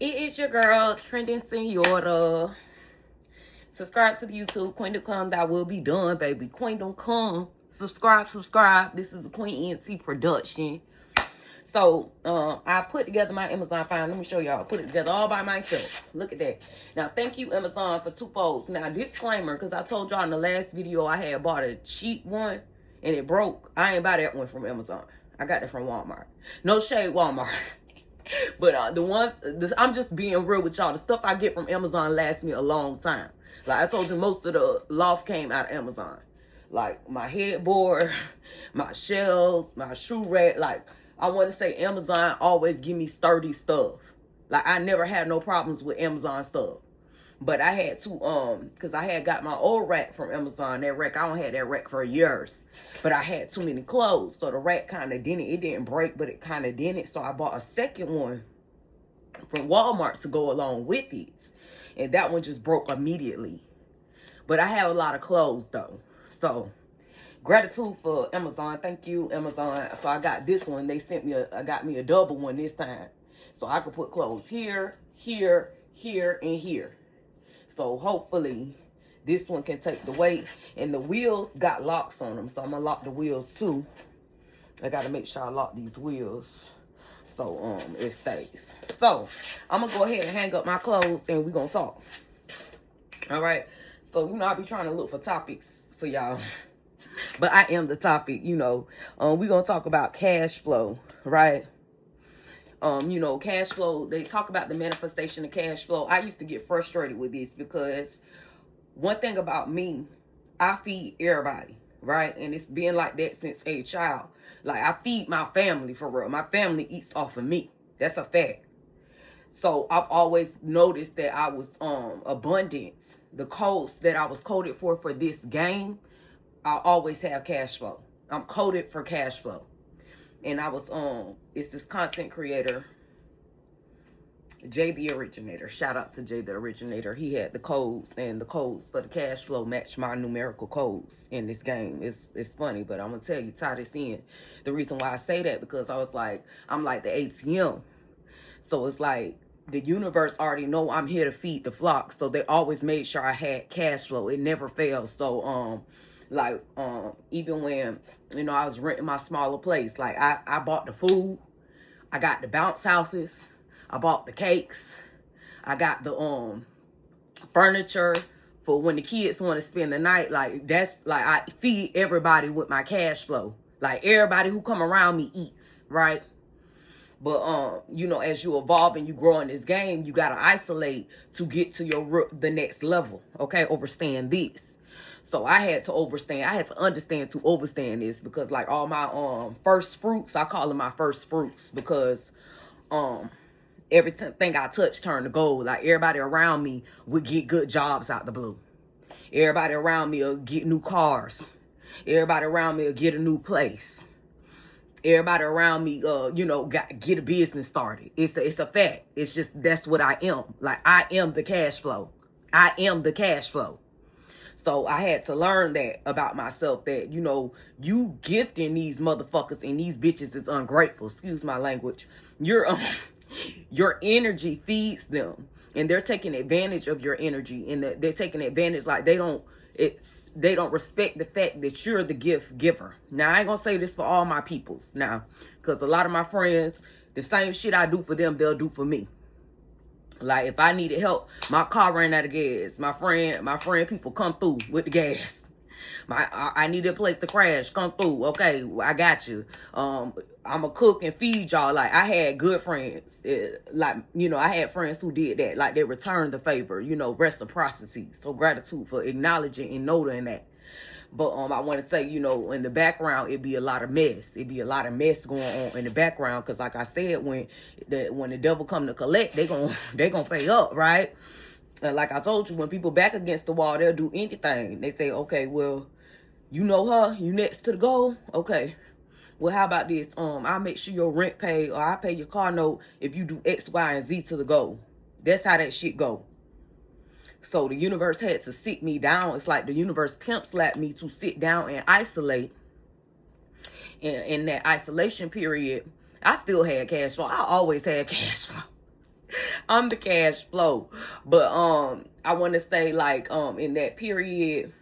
It is your girl, Trending Señora. Subscribe to the YouTube. Queendom Come, that will be done, baby. Queendom Come. Subscribe. This is a Queen NT production. So, I put together my Amazon find. Let me show y'all. I put it together all by myself. Look at that. Now, thank you, Amazon, for 2 posts. Now, disclaimer, because I told y'all in the last video I had bought a cheap one and it broke. I ain't buy that one from Amazon. I got it from Walmart. No shade, Walmart. But the ones, I'm just being real with y'all. The stuff I get from Amazon lasts me a long time. Like I told you, most of the loft came out of Amazon. Like my headboard, my shelves, my shoe rack. Like I want to say Amazon always give me sturdy stuff. Like I never had no problems with Amazon stuff. But I had to, because I had got my old rack from Amazon. That rack, I don't had that rack for years. But I had too many clothes. So the rack kind of didn't, it didn't break, but it kind of didn't. So I bought a second one from Walmart to go along with it. And that one just broke immediately. But I have a lot of clothes though. So gratitude for Amazon. Thank you, Amazon. So I got this one. They sent me I got me a double one this time. So I could put clothes here, here, here, and here. So hopefully this one can take the weight. And the wheels got locks on them. So I'm going to lock the wheels too. I got to make sure I lock these wheels. So it stays. So I'm going to go ahead and hang up my clothes and we're going to talk. All right. So, you know, I be trying to look for topics for y'all. But I am the topic, you know. We're going to talk about cash flow, right? You know, cash flow, they talk about the manifestation of cash flow. I used to get frustrated with this because one thing about me, I feed everybody, right? And it's been like that since a child. Like, I feed my family for real. My family eats off of me. That's a fact. So, I've always noticed that I was abundant. The codes that I was coded for this game, I always have cash flow. I'm coded for cash flow. And I was it's this content creator, Jay the Originator. Shout out to Jay the Originator. He had the codes, and the codes for the cash flow match my numerical codes in this game. It's funny, but I'm gonna tell you, tie this in. The reason why I say that, because I was like, I'm like the ATM. So it's like the universe already know I'm here to feed the flock. So they always made sure I had cash flow. It never fails. So even when, you know, I was renting my smaller place, like I bought the food, I got the bounce houses, I bought the cakes, I got the furniture for when the kids want to spend the night. Like that's like I feed everybody with my cash flow. Like everybody who come around me eats, right? But you know, as you evolve and you grow in this game, you gotta isolate to get to the next level. Okay, overstand this. So I had to understand to overstand this, because like all my first fruits, I call them my first fruits, because everything I touched turned to gold. Like everybody around me would get good jobs out the blue. Everybody around me will get new cars. Everybody around me will get a new place. Everybody around me, you know, get a business started. It's a fact. It's just, that's what I am. Like I am the cash flow. I am the cash flow. So I had to learn that about myself, that, you know, you gifting these motherfuckers and these bitches is ungrateful. Excuse my language. Your energy feeds them, and they're taking advantage of your energy, and they're taking advantage. Like they don't respect the fact that you're the gift giver. Now I ain't gonna say this for all my peoples now, because a lot of my friends, the same shit I do for them, they'll do for me. Like if I needed help, my car ran out of gas. My friend people come through with the gas. I needed a place to crash. Come through. Okay, I got you. I'm a cook and feed y'all. Like I had good friends. Like, you know, I had friends who did that. Like they returned the favor. You know, reciprocity. So gratitude for acknowledging and noting that. But I want to say, you know, in the background, it'd be a lot of mess. It'd be a lot of mess going on in the background, because like I said, when the devil come to collect, they gonna pay up, right? And like I told you, when people back against the wall, they'll do anything. They say, okay, well, you know her, you next to the goal, okay. Well, how about this? I'll make sure your rent paid, or I'll pay your car note if you do X, Y, and Z to the goal. That's how that shit go. So the universe had to sit me down. It's like the universe pimp slapped me to sit down and isolate. In that isolation period, I still had cash flow. I always had cash flow. I'm the cash flow. But I want to say like in that period,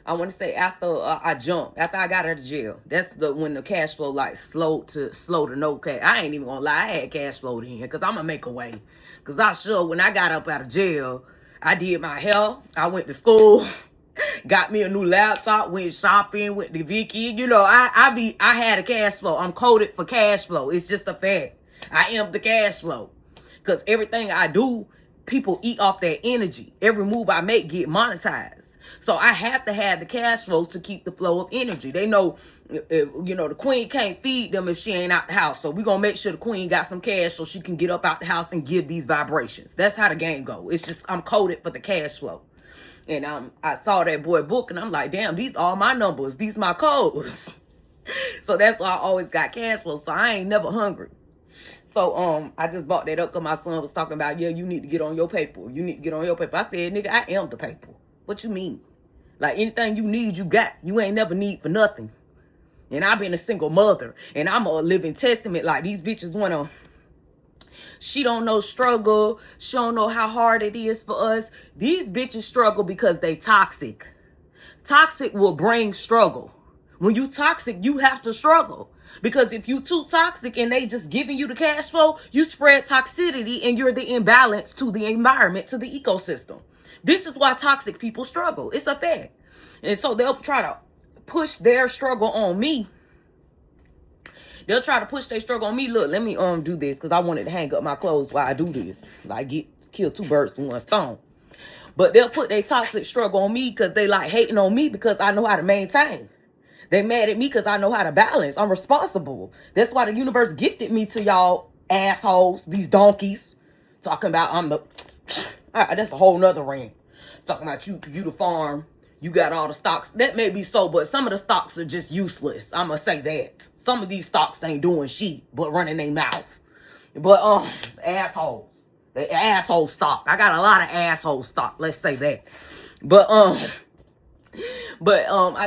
I want to say after I jumped, after I got out of jail, that's when the cash flow like slow to no cash. I ain't even gonna lie, I had cash flow then because I'm gonna make a way. Because I sure when I got up out of jail, I did my hair, I went to school, got me a new laptop, went shopping, went to Vicky. You know, I had a cash flow. I'm coded for cash flow. It's just a fact. I am the cash flow. Because everything I do, people eat off that energy. Every move I make get monetized. So I have to have the cash flows to keep the flow of energy. They know, you know, the queen can't feed them if she ain't out the house. So we're going to make sure the queen got some cash so she can get up out the house and give these vibrations. That's how the game go. It's just, I'm coded for the cash flow. And I saw that boy book and I'm like, damn, these all my numbers. These my codes. So that's why I always got cash flow. So I ain't never hungry. So I just bought that up because my son was talking about, yeah, you need to get on your paper. You need to get on your paper. I said, nigga, I am the paper. What you mean? Like anything you need, you got. You ain't never need for nothing. And I've been a single mother. And I'm a living testament. Like these bitches want to, she don't know struggle. She don't know how hard it is for us. These bitches struggle because they toxic. Toxic will bring struggle. When you toxic, you have to struggle. Because if you too toxic and they just giving you the cash flow, you spread toxicity and you're the imbalance to the environment, to the ecosystem. This is why toxic people struggle. It's a fact. And so they'll try to push their struggle on me. They'll try to push their struggle on me. Look, let me do this because I wanted to hang up my clothes while I do this. Like kill two birds with one stone. But they'll put their toxic struggle on me because they like hating on me because I know how to maintain. They mad at me because I know how to balance. I'm responsible. That's why the universe gifted me to y'all assholes, these donkeys. Talking about I'm the... that's a whole nother rant. Talking about you the farm. You got all the stocks. That may be so, but some of the stocks are just useless. I'm going to say that. Some of these stocks ain't doing shit but running their mouth. But, assholes. The asshole stock. I got a lot of asshole stock. Let's say that. But I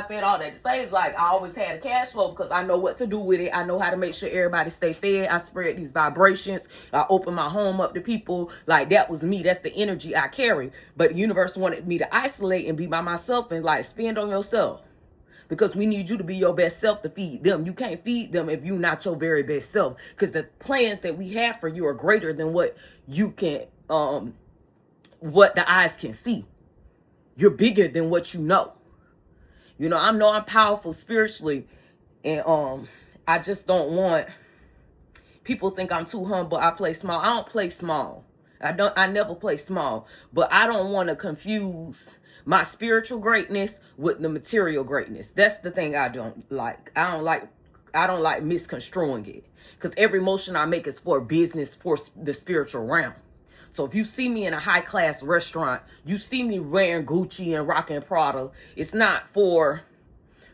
said all that to say is like I always had a cash flow because I know what to do with it. I know how to make sure everybody stay fed. I spread these vibrations. I open my home up to people. Like that was me. That's the energy I carry. But the universe wanted me to isolate and be by myself and like spend on yourself. Because we need you to be your best self to feed them. You can't feed them if you're not your very best self. Because the plans that we have for you are greater than what you can, what the eyes can see. You're bigger than what you know. You know I'm powerful spiritually. And I just don't want people think I'm too humble. I play small. I don't play small. I never play small. But I don't want to confuse my spiritual greatness with the material greatness. That's the thing I don't like. I don't like misconstruing it. Because every motion I make is for business, for the spiritual realm. So if you see me in a high class restaurant, you see me wearing Gucci and rocking Prada, it's not for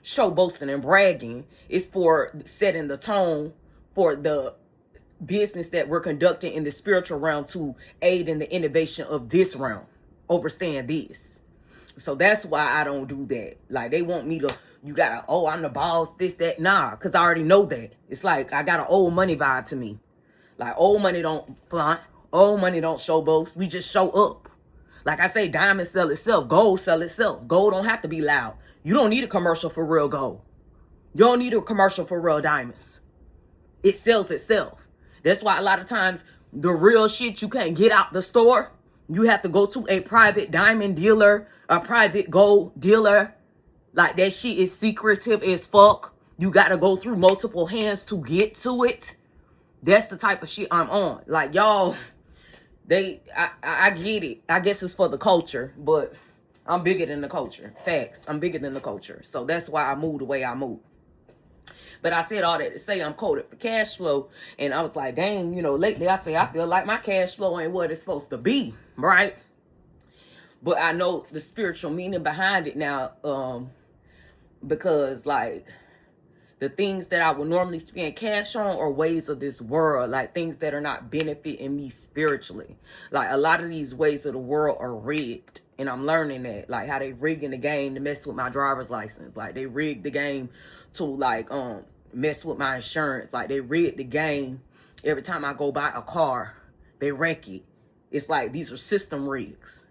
show boasting and bragging. It's for setting the tone for the business that we're conducting in the spiritual realm to aid in the innovation of this realm. Overstand this. So that's why I don't do that. Like they want me to, you gotta, oh, I'm the boss, this, that. Nah, because I already know that. It's like I got an old money vibe to me. Like old money don't flaunt. Old money don't show boast. We just show up. Like I say, diamonds sell itself. Gold sell itself. Gold don't have to be loud. You don't need a commercial for real gold. You don't need a commercial for real diamonds. It sells itself. That's why a lot of times the real shit you can't get out the store. You have to go to a private diamond dealer, a private gold dealer. Like that shit is secretive as fuck. You got to go through multiple hands to get to it. That's the type of shit I'm on. Like y'all, I get it. I guess it's for the culture, but I'm bigger than the culture. Facts. I'm bigger than the culture. So that's why I move the way I move. But I said all that to say I'm coded for cash flow. And I was like, dang, you know, lately I feel like my cash flow ain't what it's supposed to be, right? But I know the spiritual meaning behind it now, because like the things that I would normally spend cash on are ways of this world, like things that are not benefiting me spiritually. Like a lot of these ways of the world are rigged. And I'm learning that, like how they rigging the game to mess with my driver's license. Like they rigged the game to like mess with my insurance. Like they rigged the game every time I go buy a car. They wreck it. It's like these are system rigs.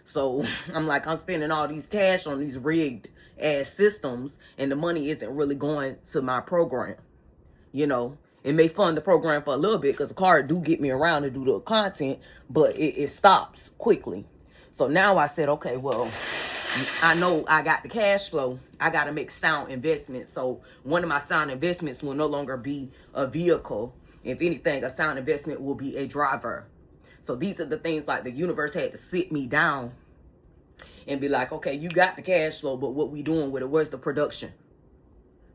So I'm like, I'm spending all these cash on these rigged ass systems, and the money isn't really going to my program. You know, it may fund the program for a little bit because the card do get me around to do the content, but it stops quickly. So now I said, okay, well, I know I got the cash flow. I got to make sound investments. So one of my sound investments will no longer be a vehicle. If anything, a sound investment will be a driver. So these are the things like the universe had to sit me down and be like, okay, you got the cash flow, but what we doing with it? Where's the production?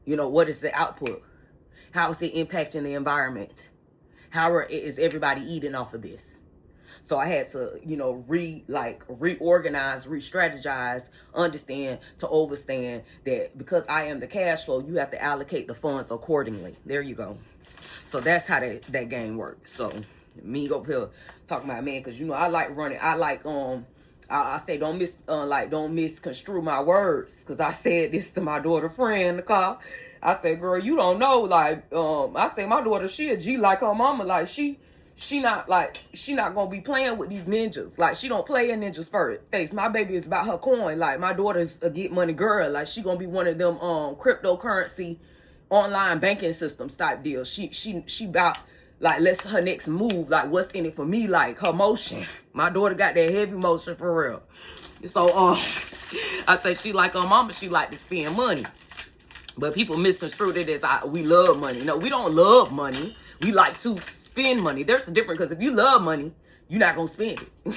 You know, what is the output? How is it impacting the environment? How is everybody eating off of this? So I had to, you know, reorganize, re-strategize, understand to understand that because I am the cash flow, you have to allocate the funds accordingly. There you go. So that's how that game works. So me go up here talking about, man, because you know I like running. I like I say don't misconstrue my words, because I said this to my daughter friend in the car. I said, girl, you don't know, like I say my daughter, she a G like her mama, like she not gonna be playing with these ninjas. Like she don't play in ninjas face. My baby is about her coin. Like my daughter's a get money girl. Like she gonna be one of them cryptocurrency online banking systems type deals. She about like let's her next move, like what's in it for me, like her motion. My daughter got that heavy motion for real. So I say she like her mama, she like to spend money. But people misconstrue it as we love money. No, we don't love money. We like to spend money. There's a difference, because if you love money, you're not gonna spend it.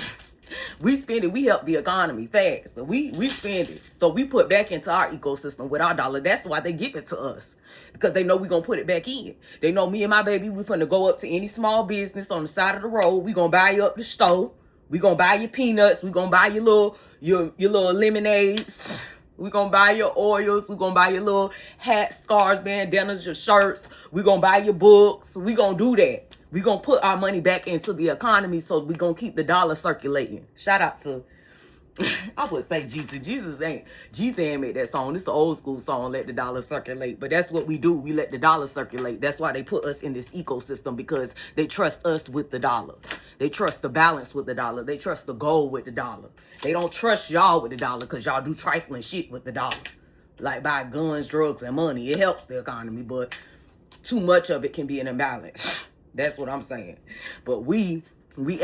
We spend it, we help the economy fast. So we spend it. So we put back into our ecosystem with our dollar. That's why they give it to us, because they know we're gonna put it back in. They know me and my baby, we're gonna go up to any small business on the side of the road. We're gonna buy you up the stove. We're gonna buy your peanuts. We're gonna buy your little lemonades. We're gonna buy your oils. We're gonna buy your little hats, scarves, bandanas, your shirts. We're gonna buy your books. We're gonna do that. We're going to put our money back into the economy, so we're going to keep the dollar circulating. Shout out to, I would say Jesus. Jesus ain't made that song. This is the old school song, Let the Dollar Circulate. But that's what we do. We let the dollar circulate. That's why they put us in this ecosystem, because they trust us with the dollar. They trust the balance with the dollar. They trust the gold with the dollar. They don't trust y'all with the dollar, because y'all do trifling shit with the dollar. Like buy guns, drugs, and money. It helps the economy, but too much of it can be an imbalance. That's what I'm saying. But we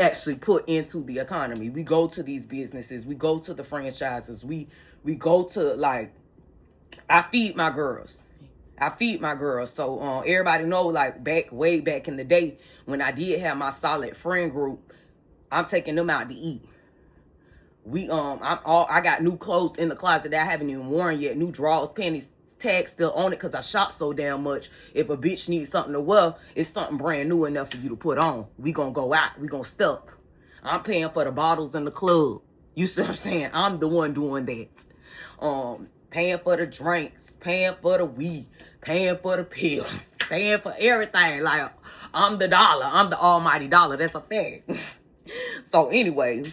actually put into the economy. We go to these businesses. We go to the franchises. We go to, like, I feed my girls. So everybody know, like, way back in the day when I did have my solid friend group, I'm taking them out to eat. I got new clothes in the closet that I haven't even worn yet. New drawers, panties, tag still on it, because I shop so damn much. If a bitch needs something to wear, it's something brand new enough for you to put on. We gonna go out. We gonna step. I'm paying for the bottles in the club. You see what I'm saying? I'm the one doing that. Paying for the drinks, paying for the weed, paying for the pills, paying for everything. Like, I'm the dollar. I'm the almighty dollar. That's a fact. So anyway,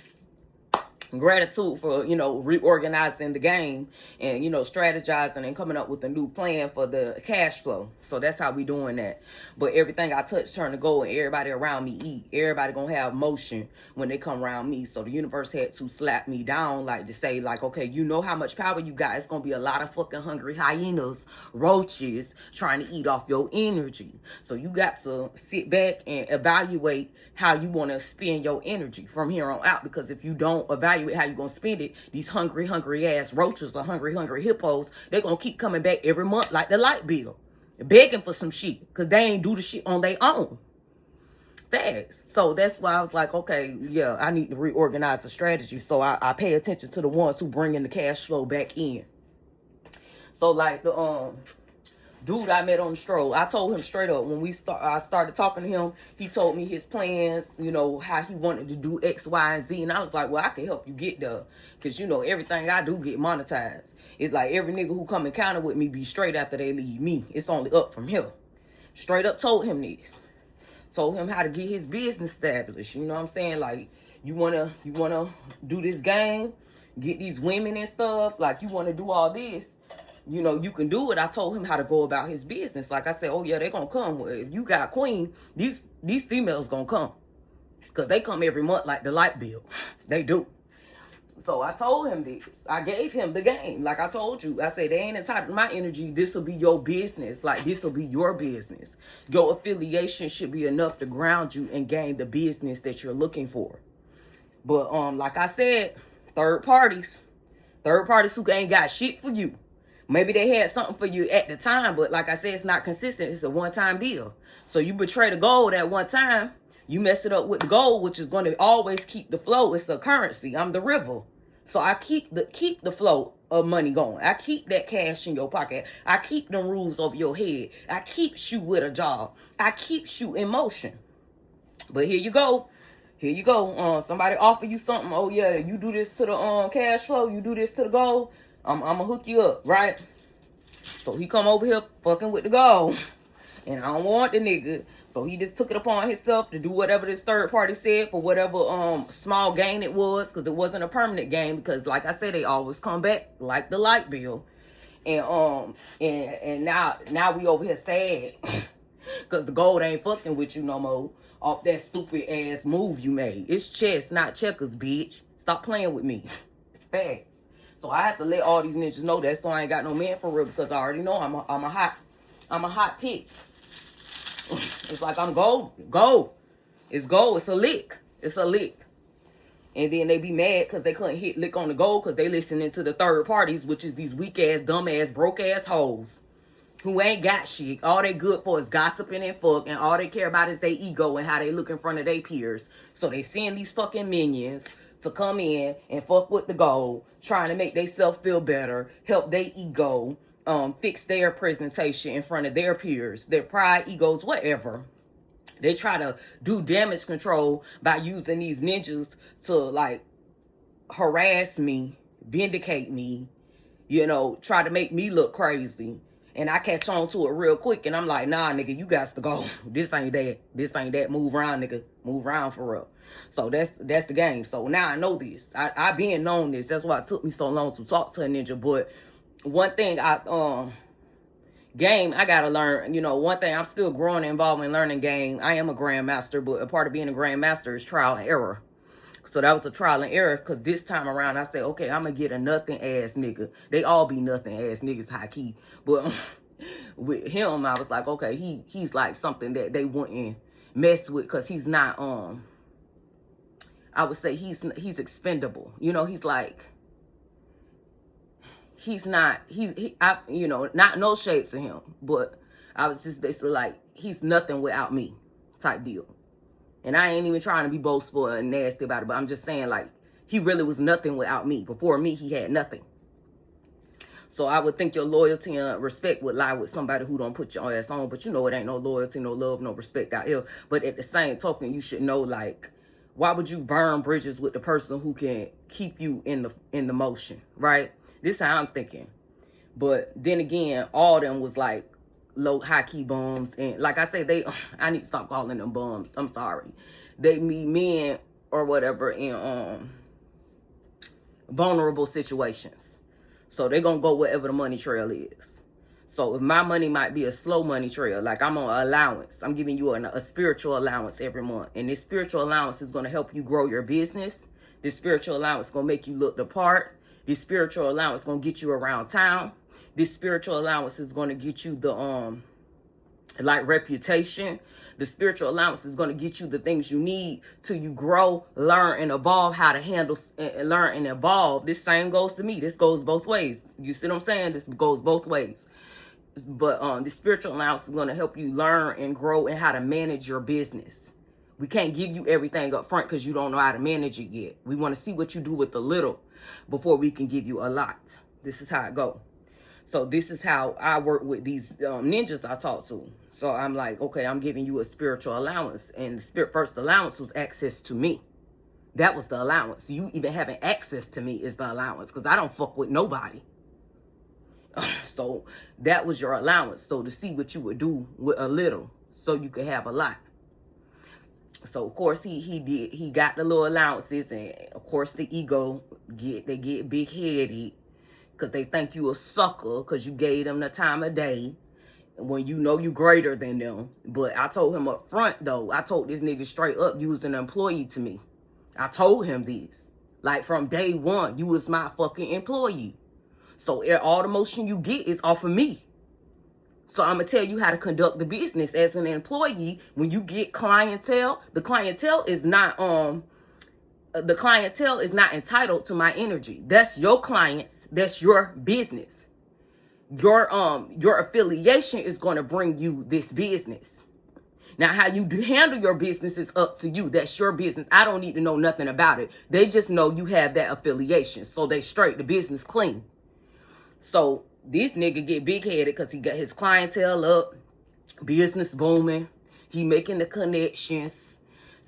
gratitude for, you know, reorganizing the game and, you know, strategizing and coming up with a new plan for the cash flow. So that's how we doing that. But everything I touch turn to gold, and everybody around me eat. Everybody gonna have motion when they come around me. So the universe had to slap me down, like, to say, like, okay, you know how much power you got. It's gonna be a lot of fucking hungry hyenas, roaches trying to eat off your energy. So you got to sit back and evaluate how you want to spend your energy from here on out. Because if you don't evaluate how you gonna spend it, these hungry ass roaches or hungry hippos, they're gonna keep coming back every month like the light bill, begging for some shit, because they ain't do the shit on their own. Fast. So that's why I was like, okay, yeah, I need to reorganize the strategy. So I pay attention to the ones who bring in the cash flow back in. So like the dude I met on the stroll, I told him straight up when I started talking to him, he told me his plans, you know, how he wanted to do X, Y, and Z. And I was like, well, I can help you get there, because, you know, everything I do get monetized. It's like every nigga who come encounter with me be straight after they leave me. It's only up from here. Straight up told him this. Told him how to get his business established. You know what I'm saying? Like, you wanna do this game, get these women and stuff, like you wanna do all this, you know, you can do it. I told him how to go about his business. Like I said, oh yeah, they're gonna come. If you got queen, these females gonna come. Because they come every month like the light bill. They do. So I told him this. I gave him the game. Like I told you. I said, they ain't entitled to my energy. This will be your business. Like, this will be your business. Your affiliation should be enough to ground you and gain the business that you're looking for. But like I said, third parties who ain't got shit for you. Maybe they had something for you at the time, but like I said, it's not consistent. It's a one-time deal. So you betray the gold at one time. You mess it up with the gold, which is going to always keep the flow. It's a currency. I'm the river. So I keep the flow of money going. I keep that cash in your pocket. I keep them rules over your head. I keep you with a job. I keep you in motion. But here you go. Here you go. Somebody offer you something. Oh yeah, you do this to the cash flow. You do this to the gold. I'm gonna hook you up, right? So he come over here fucking with the gold, and I don't want the nigga. So he just took it upon himself to do whatever this third party said for whatever small gain it was, because it wasn't a permanent gain. Because like I said, they always come back like the light bill, and now we over here sad because the gold ain't fucking with you no more off that stupid ass move you made. It's chess, not checkers, bitch. Stop playing with me. Facts. So I have to let all these ninjas know that's why I ain't got no man for real, because I already know I'm a hot pick. It's like I'm gold. It's gold. It's a lick. And then they be mad because they couldn't hit lick on the gold because they listening to the third parties, which is these weak ass, dumb ass, broke ass hoes who ain't got shit. All they good for is gossiping and fuck, and all they care about is their ego and how they look in front of their peers. So they send these fucking minions to come in and fuck with the gold, trying to make themselves feel better, help their ego, fix their presentation in front of their peers, their pride, egos, whatever. They try to do damage control by using these ninjas to like harass me, vindicate me, try to make me look crazy. And I catch on to it real quick, and I'm like, nah, nigga, you got to go. This ain't that. Move around, nigga. Move around for real. So that's the game. So now I know this. I been known this. That's why it took me so long to talk to a ninja. But one thing game, I gotta learn. One thing, I'm still growing and involved in learning game. I am a grandmaster, but a part of being a grandmaster is trial and error. So that was a trial and error, because this time around I said, okay, I'm gonna get a nothing ass nigga. They all be nothing ass niggas, high key. But with him, I was like, okay, he's like something that they wouldn't mess with, because he's not I would say he's expendable. He's like, he's not, not no shade to him, but I was just basically like, he's nothing without me type deal. And I ain't even trying to be boastful and nasty about it, but I'm just saying, like, he really was nothing without me. Before me, he had nothing. So I would think your loyalty and respect would lie with somebody who don't put your ass on, but it ain't no loyalty, no love, no respect out here. But at the same token, you should know, like, why would you burn bridges with the person who can keep you in the motion, right? This is how I'm thinking. But then again, all of them was like low high key bums, and like I said, I need to stop calling them bums. I'm sorry. They meet men or whatever in vulnerable situations. So they're gonna go wherever the money trail is. So if my money might be a slow money trail, like I'm on allowance, I'm giving you a spiritual allowance every month. And this spiritual allowance is gonna help you grow your business. This spiritual allowance is gonna make you look the part. This spiritual allowance is gonna get you around town. This spiritual allowance is gonna get you the reputation. The spiritual allowance is going to get you the things you need till you grow, learn, and evolve how to handle, learn and evolve. This same goes to me. This goes both ways. You see what I'm saying? This goes both ways. But the spiritual allowance is going to help you learn and grow and how to manage your business. We can't give you everything up front because you don't know how to manage it yet. We want to see what you do with the little before we can give you a lot. This is how it goes. So this is how I work with these ninjas I talk to. So I'm like, okay, I'm giving you a spiritual allowance. And the first allowance was access to me. That was the allowance. You even having access to me is the allowance, because I don't fuck with nobody. So that was your allowance. So to see what you would do with a little so you could have a lot. So of course he got the little allowances, and of course the ego they get big headed because they think you a sucker because you gave them the time of day. when you know you greater than them. But I told him up front, though. I told this nigga straight up, you was an employee to me. I told him this. Like, from day one, you was my fucking employee. So all the motion you get is off of me. So I'm going to tell you how to conduct the business as an employee. When you get clientele, the clientele is not entitled to my energy. That's your clients. That's your business. Your affiliation is going to bring you this business. Now, how you handle your business is up to you. That's your business. I don't need to know nothing about it. They just know you have that affiliation. So they straight the business clean. So this nigga get big-headed because he got his clientele up, business booming. He making the connections.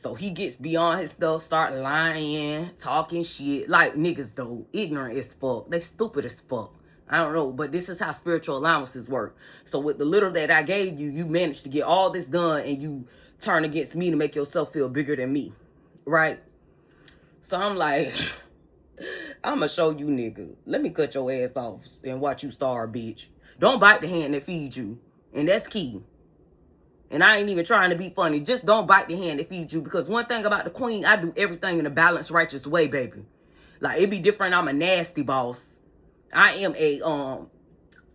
So he gets beyond his stuff, start lying, talking shit. Like niggas, though, ignorant as fuck. They stupid as fuck. I don't know, but this is how spiritual allowances work. So with the little that I gave you, you managed to get all this done and you turn against me to make yourself feel bigger than me, right? So I'm like, I'm going to show you, nigga. Let me cut your ass off and watch you starve, bitch. Don't bite the hand that feeds you. And that's key. And I ain't even trying to be funny. Just don't bite the hand that feeds you. Because one thing about the queen, I do everything in a balanced, righteous way, baby. Like, it be different. I'm a nasty boss. I am a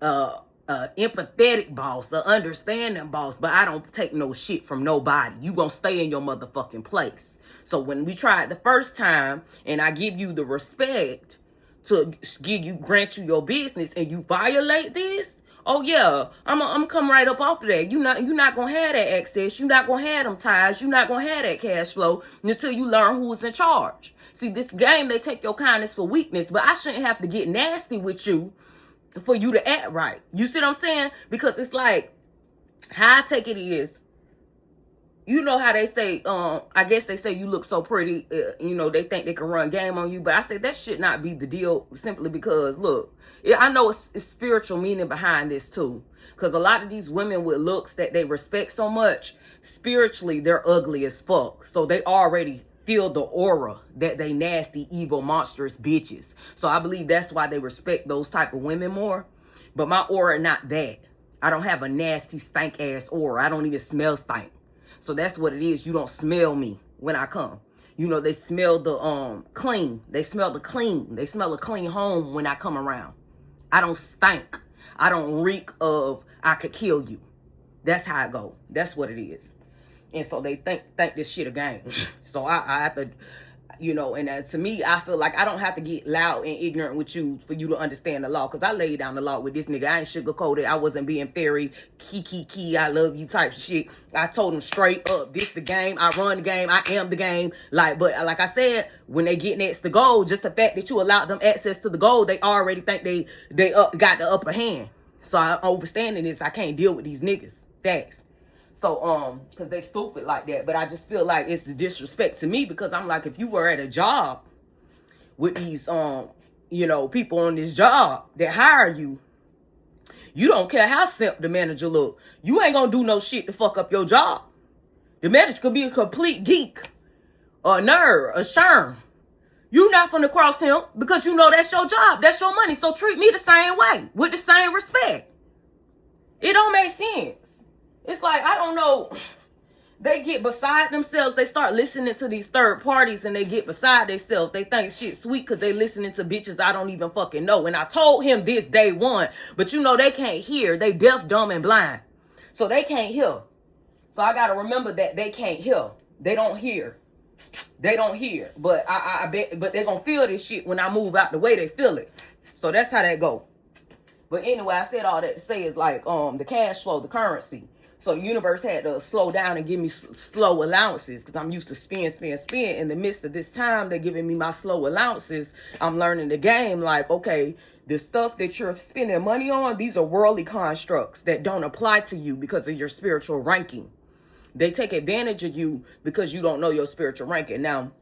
empathetic boss, an understanding boss, but I don't take no shit from nobody. You gonna stay in your motherfucking place. So when we tried the first time and I give you the respect to grant you your business and you violate this, oh yeah, I'm come right up off of that. You're not gonna have that access. You're not gonna have them ties. You're not gonna have that cash flow until you learn who's in charge. See, this game, they take your kindness for weakness, but I shouldn't have to get nasty with you for you to act right. You see what I'm saying? Because it's like, how I take it is, you know how they say, I guess they say you look so pretty, they think they can run game on you, but I say that should not be the deal simply because, look, I know it's spiritual meaning behind this too. Because a lot of these women with looks that they respect so much, spiritually, they're ugly as fuck. So they already feel the aura that they nasty, evil, monstrous bitches. So I believe that's why they respect those type of women more. But my aura not that. I don't have a nasty, stank ass aura. I don't even smell stank. So that's what it is. You don't smell me when I come. They smell the clean. They smell the clean. They smell a clean home when I come around. I don't stink. I don't reek of I could kill you. That's how I go. That's what it is. And so they think this shit a game. So I have to, and to me, I feel like I don't have to get loud and ignorant with you for you to understand the law. Because I laid down the law with this nigga. I ain't sugarcoated. I wasn't being fairy, key, I love you type of shit. I told him straight up, this the game. I run the game. I am the game. But like I said, when they get next to gold, just the fact that you allowed them access to the gold, they already think they got the upper hand. So I'm understanding this. I can't deal with these niggas. Facts. So, because they stupid like that. But I just feel like it's the disrespect to me because I'm like, if you were at a job with these, people on this job that hire you, you don't care how simp the manager look. You ain't gonna do no shit to fuck up your job. The manager could be a complete geek, or a nerd, a sherm. You not finna cross him because you know that's your job. That's your money. So treat me the same way, with the same respect. It don't make sense. It's like, I don't know, they get beside themselves. They start listening to these third parties and they get beside themselves. They think shit sweet because they listening to bitches I don't even fucking know. And I told him this day one, but they can't hear. They deaf, dumb, and blind. So they can't hear. So I got to remember that they can't hear. They don't hear. They don't hear. But I bet, but they're going to feel this shit when I move out the way they feel it. So that's how that go. But anyway, I said all that to say is like the cash flow, the currency. So the universe had to slow down and give me slow allowances because I'm used to spend. In the midst of this time, they're giving me my slow allowances. I'm learning the game like, okay, the stuff that you're spending money on, these are worldly constructs that don't apply to you because of your spiritual ranking. They take advantage of you because you don't know your spiritual ranking. Now,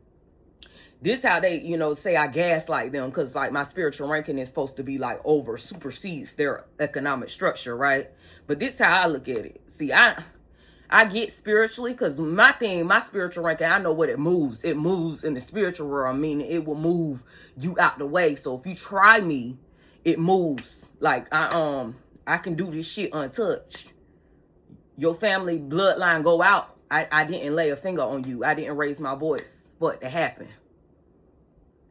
this how they, say I gaslight them because like my spiritual ranking is supposed to be like supersedes their economic structure, right? But this how I look at it. See, I get spiritually because my spiritual ranking, I know what it moves. It moves in the spiritual world, meaning it will move you out the way. So if you try me, it moves. Like I can do this shit untouched. your family bloodline go out, I didn't lay a finger on you. I didn't raise my voice for it to happen.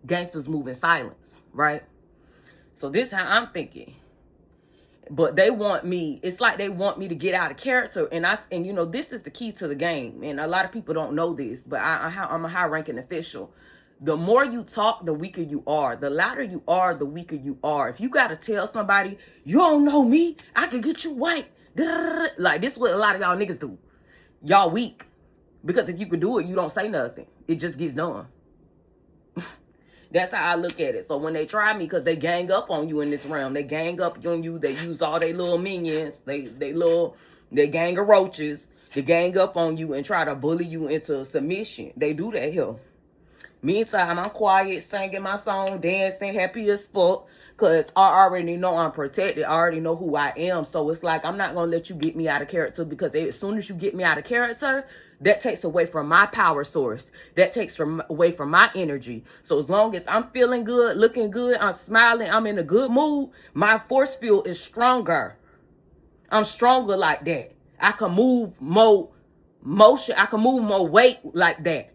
Gangsters move in silence, right? So this is how I'm thinking. But they want me, it's like they want me to get out of character. And you know, this is the key to the game. And a lot of people don't know this, but I'm a high ranking official. The more you talk, the weaker you are. The louder you are, the weaker you are. If you got to tell somebody, you don't know me, I can get you white. Like, this is what a lot of y'all niggas do. Y'all weak. Because if you could do it, you don't say nothing. It just gets done. That's how I look at it. So when they try me, because they gang up on you in this realm, they gang up on you. They use all their little minions. They gang of roaches. They gang up on you and try to bully you into submission. They do that here. Meantime, I'm quiet, singing my song, dancing, happy as fuck. Because I already know I'm protected. I already know who I am. So it's like, I'm not going to let you get me out of character. Because as soon as you get me out of character, that takes away from my power source. That takes away from my energy. So as long as I'm feeling good, looking good, I'm smiling, I'm in a good mood, my force field is stronger. I'm stronger like that. I can move more motion. I can move more weight like that.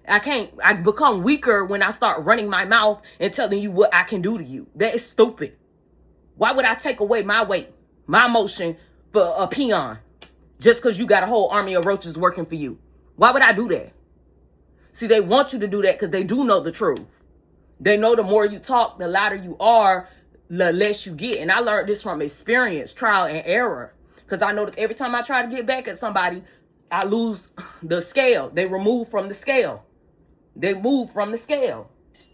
I become weaker when I start running my mouth and telling you what I can do to you. That is stupid. Why would I take away my weight, my motion for a peon? Just because you got a whole army of roaches working for you. Why would I do that? See, they want you to do that because they do know the truth. They know the more you talk, the louder you are, the less you get. And I learned this from experience, trial and error. Because I know that every time I try to get back at somebody, I lose the scale. They remove from the scale. They move from the scale.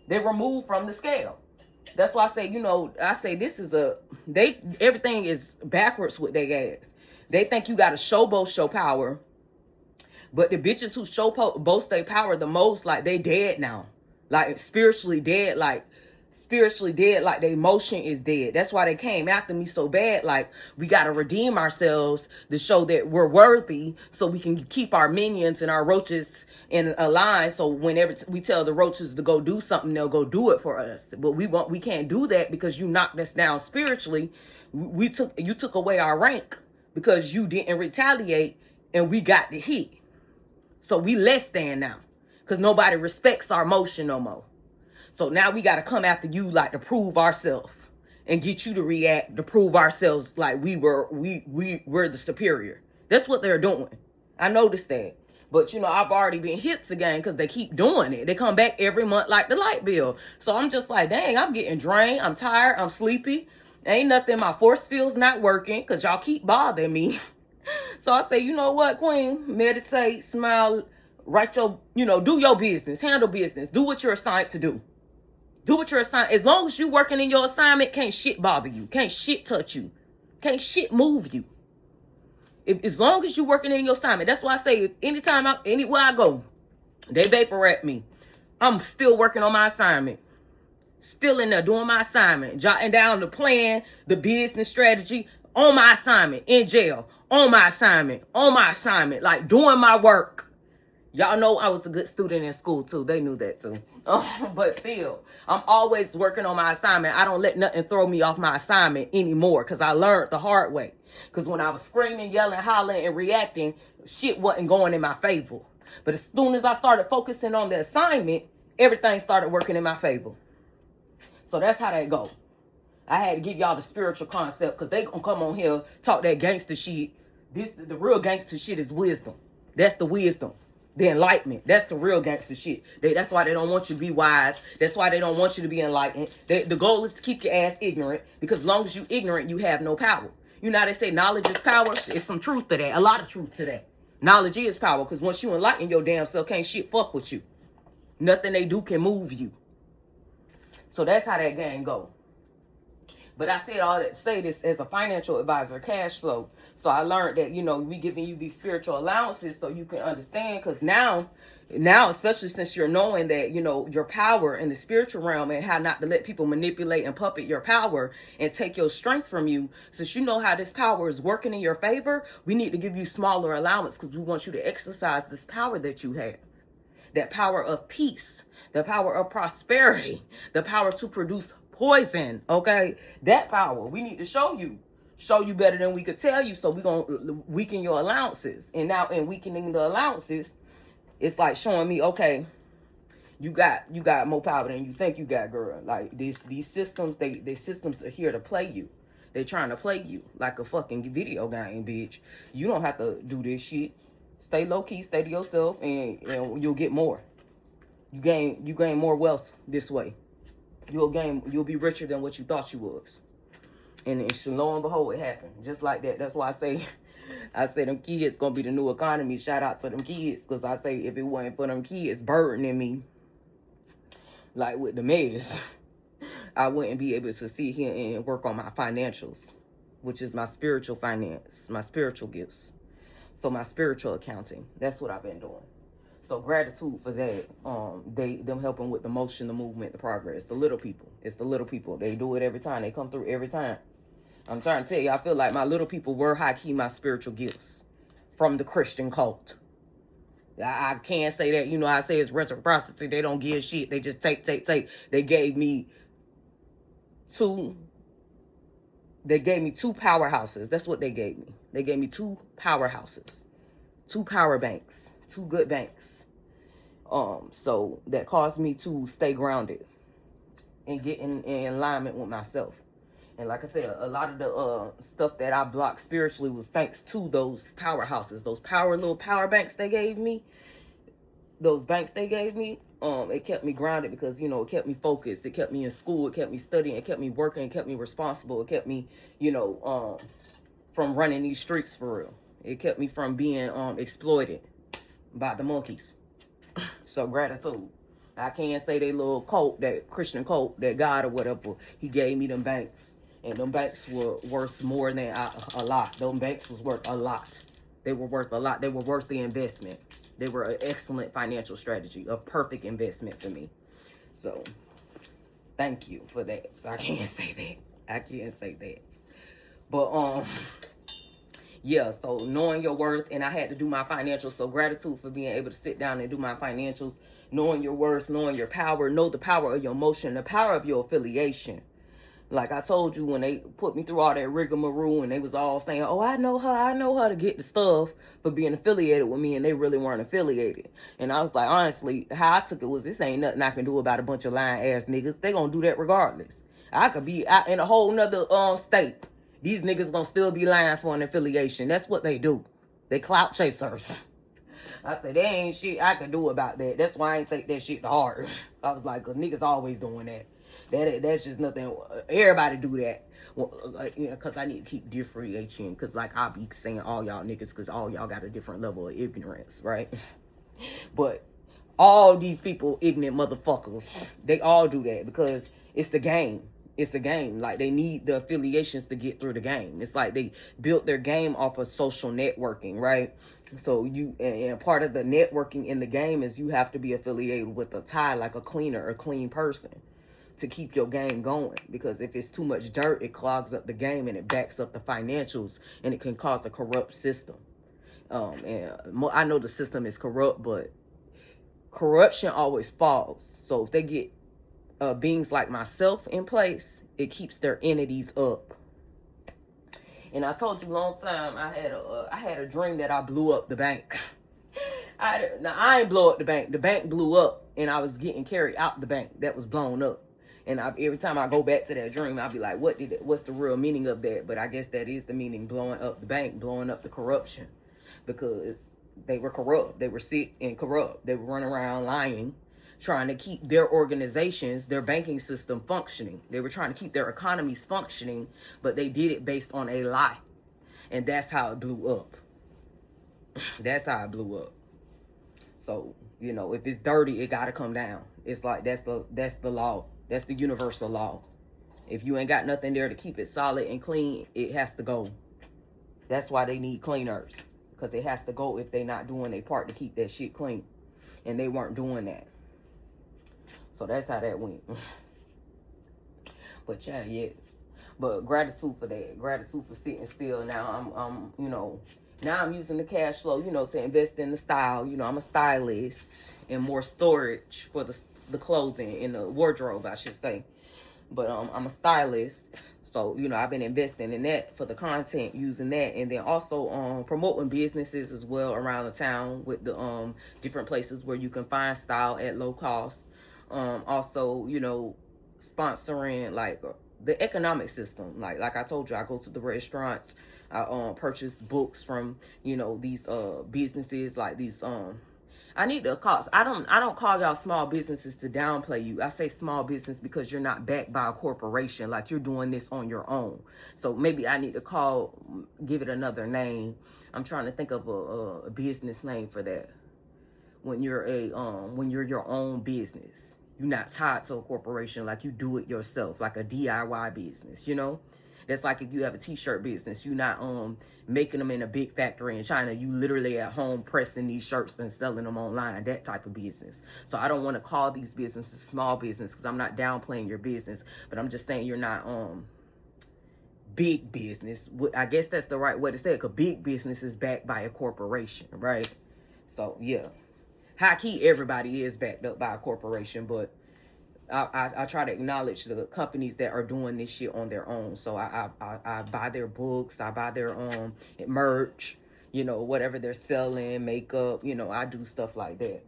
They remove from the scale. That's why I say, you know, this is everything is backwards with their ass. They think you got to show power. But the bitches who boast their power the most, like, they dead now. Like, spiritually dead, like their emotion is dead. That's why they came after me so bad. Like, we got to redeem ourselves to show that we're worthy so we can keep our minions and our roaches in a line. So whenever we tell the roaches to go do something, they'll go do it for us. But we can't do that because you knocked us down spiritually. You took away our rank because you didn't retaliate and we got the hit. So we less than now because nobody respects our motion no more. So now we got to come after you, like, to prove ourselves and get you to react to prove ourselves like we're the superior. That's what they're doing. I noticed that. But, you know, I've already been hit again because they keep doing it. They come back every month like the light bill. So I'm just like, dang, I'm getting drained. I'm tired. I'm sleepy. Ain't nothing. My force field's not working because y'all keep bothering me. So I say, you know what, Queen? Meditate, smile, do your business, handle business, do what you're assigned to do. Do what you're assigned. As long as you're working in your assignment, can't shit bother you. Can't shit touch you. Can't shit move you. As long as you're working in your assignment. That's why I say, anywhere I go, they vapor at me. I'm still working on my assignment. Still in there doing my assignment. Jotting down the plan, the business strategy, on my assignment. In jail. On my assignment. Like, doing my work. Y'all know I was a good student in school, too. They knew that, too. But still, I'm always working on my assignment. I don't let nothing throw me off my assignment anymore because I learned the hard way. Because when I was screaming, yelling, hollering, and reacting, shit wasn't going in my favor. But as soon as I started focusing on the assignment, everything started working in my favor. So that's how that go. I had to give y'all the spiritual concept because they gonna come on here, talk that gangster shit. The real gangster shit is wisdom. That's the wisdom. The enlightenment. That's the real gangster shit. That's why they don't want you to be wise. That's why they don't want you to be enlightened. The goal is to keep your ass ignorant because as long as you ignorant, you have no power. You know how they say knowledge is power? There's some truth to that. A lot of truth to that. Knowledge is power because once you enlighten your damn self, can't shit fuck with you. Nothing they do can move you. So that's how that game go. But I said all that to say this as a financial advisor, cash flow. So I learned that, we giving you these spiritual allowances so you can understand. Because now, especially since you're knowing that, your power in the spiritual realm and how not to let people manipulate and puppet your power and take your strength from you. Since you know how this power is working in your favor, we need to give you smaller allowance because we want you to exercise this power that you have. That power of peace, the power of prosperity, the power to produce poison, okay? That power, we need to show you. show you better than we could tell you. So we're gonna weaken your allowances. And now in weakening the allowances, it's like showing me, okay, you got more power than you think you got, girl. Like these systems, they systems are here to play you. They trying to play you like a fucking video game, bitch. You don't have to do this shit. Stay low key, stay to yourself, and you'll get more. You gain more wealth this way. You'll be richer than what you thought you was. And lo and behold, it happened just like that. That's why I say them kids gonna be the new economy. Shout out to them kids, because I say if it wasn't for them kids burdening me like with the mess, I wouldn't be able to sit here and work on my financials, which is my spiritual finance, my spiritual gifts. So my spiritual accounting, that's what I've been doing. So gratitude for that. Them helping with the motion, the movement, the progress. The little people. It's the little people. They do it every time. They come through every time. I'm trying to tell you, I feel like my little people were high-key my spiritual gifts from the Christian cult. I can't say that, I say it's reciprocity. They don't give shit. They just take. They gave me two powerhouses. That's what they gave me. They gave me 2 powerhouses, 2 power banks, 2 good banks. So that caused me to stay grounded and get in alignment with myself. And like I said, a lot of the stuff that I blocked spiritually was thanks to those powerhouses, those little power banks they gave me. Those banks they gave me, it kept me grounded because, it kept me focused. It kept me in school. It kept me studying. It kept me working. It kept me responsible. It kept me, from running these streets for real. It kept me from being exploited by the monkeys. So gratitude. I can't say they little cult, that Christian cult, that God or whatever, he gave me them banks. And them banks were worth more than a lot. Them banks was worth a lot. They were worth a lot. They were worth the investment. They were an excellent financial strategy, a perfect investment for me. So, thank you for that. So I can't say that. But, yeah, so knowing your worth, and I had to do my financials. So gratitude for being able to sit down and do my financials. Knowing your worth, knowing your power, know the power of your emotion, the power of your affiliation. Like I told you, when they put me through all that rigmarole and they was all saying, oh, I know her to get the stuff for being affiliated with me, and they really weren't affiliated. And I was like, honestly, how I took it was, this ain't nothing I can do about a bunch of lying ass niggas. They gonna do that regardless. I could be out in a whole nother state. These niggas gonna still be lying for an affiliation. That's what they do. They clout chasers. I said, there ain't shit I can do about that. That's why I ain't take that shit to heart. I was like, cause niggas always doing that. That's just nothing. Everybody do that. Well, cause I need to keep differentiating. Cause like I'll be saying all y'all niggas, cause all y'all got a different level of ignorance, right? But all these people, ignorant motherfuckers, they all do that because it's the game. It's a game. Like they need the affiliations to get through the game. It's like they built their game off of social networking, right? So and part of the networking in the game is you have to be affiliated with a tie, like a cleaner, a clean person, to keep your game going. Because if it's too much dirt, it clogs up the game and it backs up the financials, and it can cause a corrupt system. And I know the system is corrupt, but corruption always falls. So if they get beings like myself in place, it keeps their entities up. And I told you a long time, I had a dream that I blew up the bank. I ain't blow up the bank. The bank blew up, and I was getting carried out the bank that was blown up. And every time I go back to that dream, I'll be like, what's the real meaning of that? But I guess that is the meaning, blowing up the bank, blowing up the corruption. Because they were corrupt. They were sick and corrupt. They were running around lying, trying to keep their organizations, their banking system functioning. They were trying to keep their economies functioning, but they did it based on a lie. And that's how it blew up. That's how it blew up. So, if it's dirty, it got to come down. It's like, that's the law. That's the universal law. If you ain't got nothing there to keep it solid and clean, it has to go. That's why they need cleaners. Because it has to go if they not doing their part to keep that shit clean. And they weren't doing that. So that's how that went. But yeah, yes. But gratitude for that. Gratitude for sitting still. Now now I'm using the cash flow, to invest in the style. I'm a stylist, and more storage for the clothing in the wardrobe, I should say. But I'm a stylist. So, you know, I've been investing in that for the content, using that, and then also promoting businesses as well around the town with the different places where you can find style at low cost. Also, you know, sponsoring like the economic system. Like I told you, I go to the restaurants. I purchase books from, you know, these businesses, like these I need to call. I don't call y'all small businesses to downplay you. I say small business because you're not backed by a corporation. Like, you're doing this on your own. So maybe I need to give it another name. I'm trying to think of a business name for that. When you're your own business, you're not tied to a corporation. Like, you do it yourself, like a DIY business. You know. That's like if you have a t-shirt business, you're not making them in a big factory in China. You literally at home pressing these shirts and selling them online, that type of business. So I don't want to call these businesses small business because I'm not downplaying your business, but I'm just saying you're not big business. I guess that's the right way to say it, because big business is backed by a corporation, right? So yeah, high key, everybody is backed up by a corporation, but I try to acknowledge the companies that are doing this shit on their own. So I buy their books, I buy their merch, you know, whatever they're selling, makeup, you know, I do stuff like that.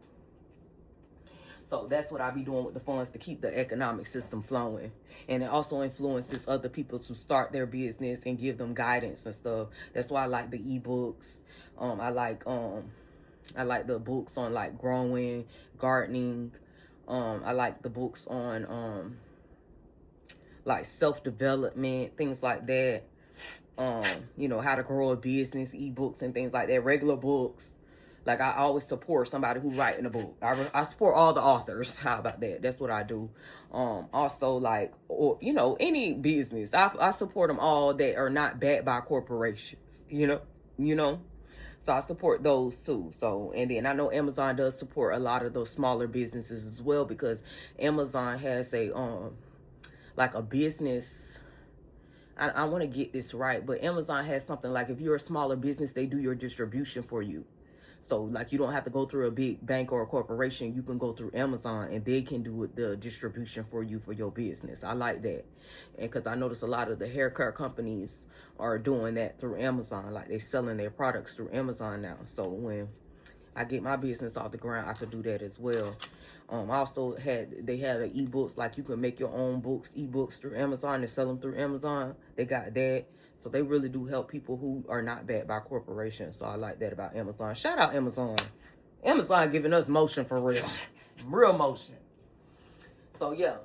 So that's what I be doing with the funds to keep the economic system flowing. And it also influences other people to start their business and give them guidance and stuff. That's why I like the ebooks. I like the books on like growing, gardening. I like the books on like self-development, things like that. You know, how to grow a business, ebooks and things like that. Regular books. Like, I always support somebody who's writing a book. I support all the authors. How about that? That's what I do. Also, like, or you know, any business. I support them all that are not backed by corporations. You know. So I support those too. So, and then I know Amazon does support a lot of those smaller businesses as well, because Amazon has a like a business. I want to get this right, but Amazon has something like, if you're a smaller business, they do your distribution for you. So, like, you don't have to go through a big bank or a corporation. You can go through Amazon and they can do the distribution for you for your business. I like that. And because I notice a lot of the haircut companies are doing that through Amazon. Like, they're selling their products through Amazon now. So when I get my business off the ground, I could do that as well. Also they had ebooks, like you can make your own ebooks through Amazon and sell them through Amazon. They got that. So they really do help people who are not backed by corporations. So I like that about Amazon. Shout out Amazon. Amazon giving us motion for real. Real motion. So yeah.